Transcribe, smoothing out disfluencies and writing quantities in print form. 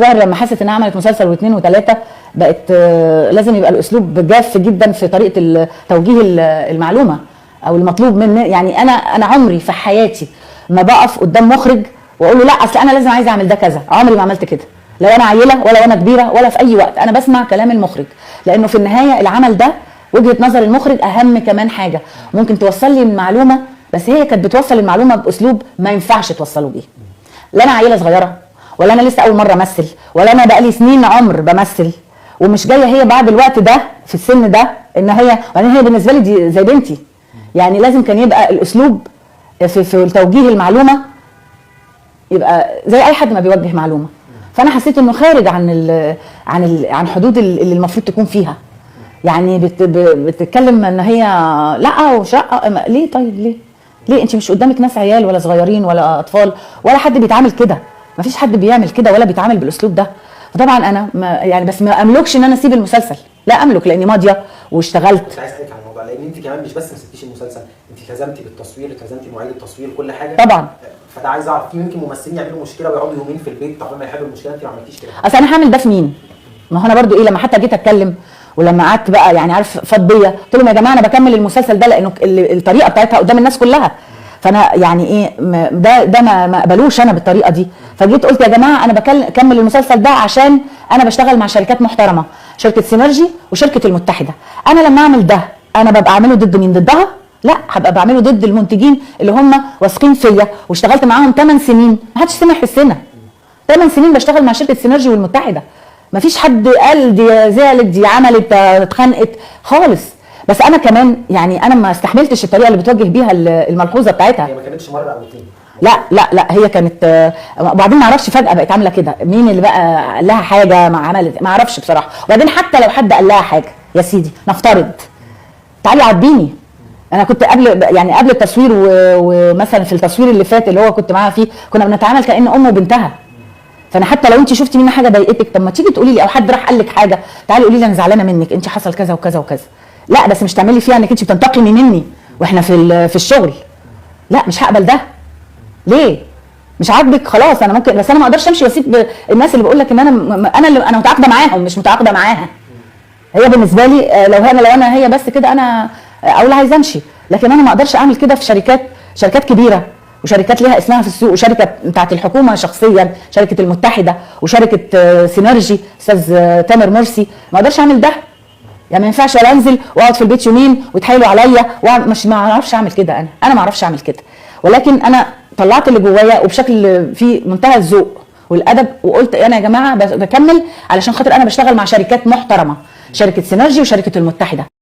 ظهر لما حست انها عملت مسلسل واثنين وثلاثه بقت لازم يبقى الاسلوب جاف جدا في طريقه توجيه المعلومه او المطلوب مني. يعني انا عمري في حياتي ما بقف قدام مخرج واقول له لا اصل انا لازم عايزه اعمل ده كذا، عمري ما عملت كده، لو انا عيله ولا وانا كبيره ولا في اي وقت. انا بسمع كلام المخرج لانه في النهايه العمل ده وجهه نظر المخرج اهم. كمان حاجه ممكن توصل لي المعلومه، بس هي كانت بتوصل المعلومه باسلوب ما ينفعش توصله بيه. لا انا عيله صغيره ولا انا لسه اول مره امثل ولا انا بقالي سنين عمر بمثل، ومش جايه هي بعد الوقت ده في السن ده ان هي، وبعدين هي بالنسبه لي دي زي بنتي. يعني لازم كان يبقى الاسلوب في توجيه المعلومه يبقى زي اي حد ما بيوجه معلومه. فانا حسيت انه خارج عن حدود اللي المفروض تكون فيها. يعني بتتكلم ان هي لا وشقه ليه؟ طيب ليه انت مش قدامك ناس عيال ولا صغيرين ولا اطفال ولا حد بيتعامل كده؟ ما فيش حد بيعمل كده ولا بيتعامل بالاسلوب ده. فطبعا انا بس ما املكش ان انا اسيب المسلسل، لا املك لاني ماضيه واشتغلت. كنت عايز اسالك عن الموضوع لان انت كمان مش بس ما سبتيش المسلسل، انت التزمتي بالتصوير، التزمتي بمواعيد التصوير كل حاجه. طبعا. فده عايز اعرف، في يمكن ممثلين يعملوا مشكله ويقعدوا يومين في البيت طبعا ما يحلوا المشكله، انت ما عملتيش كده. اصل انا هعمل ده في مين؟ ما هو انا برضو لما حتى جيت اتكلم ولما قعدت بقى يعني عارف فاض بيا قلت لهم يا جماعه انا بكمل المسلسل ده لانه الطريقه بتاعتها قدام الناس كلها. فانا يعني ده ما قبلوش انا بالطريقه دي. فجيت قلت يا جماعه انا بكمل المسلسل ده عشان انا بشتغل مع شركات محترمه، شركه سينرجي وشركه المتحده. انا لما اعمل ده انا ببقى اعمله ضد مين؟ ضدها؟ لا، هبقى بعمله ضد المنتجين اللي هم واثقين فيا واشتغلت معاهم 8 سنين. ما حدش سمع في السنه 8 سنين بشتغل مع شركه سينرجي والمتحده. ما فيش حد قال دي زعلت دي عملت اتخانقت خالص. بس انا كمان يعني انا ما استحملتش الطريقه اللي بتوجه بيها الملحوظه بتاعتها. هي ما كانتش مره او اتنين. لا هي كانت. وبعدين ما اعرفش فجاه بقت عامله كده، مين اللي بقى قال لها حاجه ما عملت؟ ما اعرفش بصراحه. وبعدين حتى لو حد قال لها حاجه يا سيدي نفترض، تعالي عبيني. انا كنت قبل التصوير ومثلا في التصوير اللي فات اللي هو كنت معاها فيه كنا بنتعامل كأن ام وبنتها. فانا حتى لو انت شفتي مني حاجه ضايقتك طب ما تيجي تقولي لي، او حد راح قال لك حاجه تعالي قولي لي انا زعلانه منك، انت حصل كذا وكذا وكذا. لا بس مش تعملي فيها انك انت بتنتقمي مني واحنا في الشغل. لا مش هقبل ده. ليه؟ مش عاجبك خلاص انا ممكن، بس انا ما اقدرش امشي واسيب الناس اللي بقول لك ان انا متعاقده معاهم مش متعاقده معاها. هي بالنسبه لي لو انا هي بس كده انا اقول عايزه امشي، لكن انا ما اقدرش اعمل كده في شركات كبيره وشركات ليها اسمها في السوق، وشركه بتاعت الحكومه شخصيا شركه المتحده وشركه سينرجي استاذ تامر مرسي. ما اقدرش اعمل ده. يعني ما ينفعش ولا انزل واقعد في البيت يومين ويتحايلوا عليا مش ما اعرفش اعمل كده. انا ما اعرفش اعمل كده، ولكن انا طلعت اللي جوايا وبشكل في منتهى الذوق والادب وقلت انا يا جماعه بكمل علشان خاطر انا بشتغل مع شركات محترمه، شركه سينرجي وشركه المتحده.